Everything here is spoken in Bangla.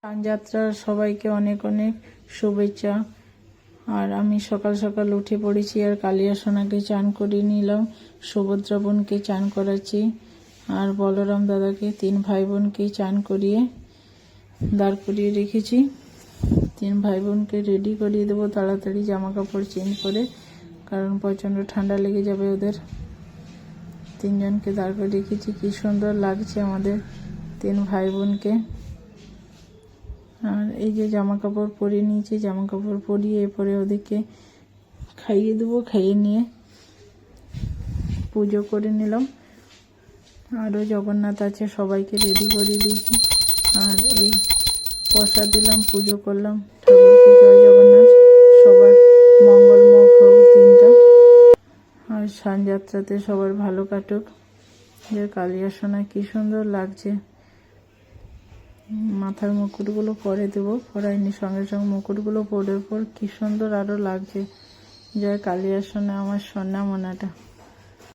যাত্রার সবাইকে অনেক অনেক শুভেচ্ছা। আর আমি সকাল সকাল উঠে পড়েছি আর কালিয়া সোনাকে চান করিয়ে নিলাম, সুভদ্রা বোনকে চান করাচ্ছি আর বলরাম দাদাকে, তিন ভাই বোনকে চান করিয়ে দাঁড় করিয়ে রেখেছি। তিন ভাই বোনকে রেডি করিয়ে দেবো তাড়াতাড়ি জামা কাপড় চেঞ্জ করে, কারণ প্রচণ্ড ঠান্ডা লেগে যাবে ওদের। তিনজনকে দাঁড় করে রেখেছি। কি সুন্দর লাগছে আমাদের তিন ভাই বোনকে। আর এই যে জামা কাপড় পরিয়ে নিয়েছি, জামা কাপড় পরিয়ে এরপরে ওদেরকে খাইয়ে দেবো। খাইয়ে নিয়ে পুজো করে নিলাম। আরও জগন্নাথ আছে, সবাইকে রেডি করে দিয়েছি। আর এই প্রসাদ দিলাম, পুজো করলাম। ঠাকুরকে জয় জগন্নাথ, সবার মঙ্গলময় হোক দিনটা। আর সানযাত্রাতে সবার ভালো কাটুক। যে কালিয়া সোনা কি সুন্দর লাগছে। মাথার মুকুটগুলো পরে দেবো, পরাইনি, সঙ্গে সঙ্গে মুকুটগুলো পরে পর কি সুন্দর আরও লাগছে। জয় কালিয়া সোনা, আমার সোনা মোনাটা।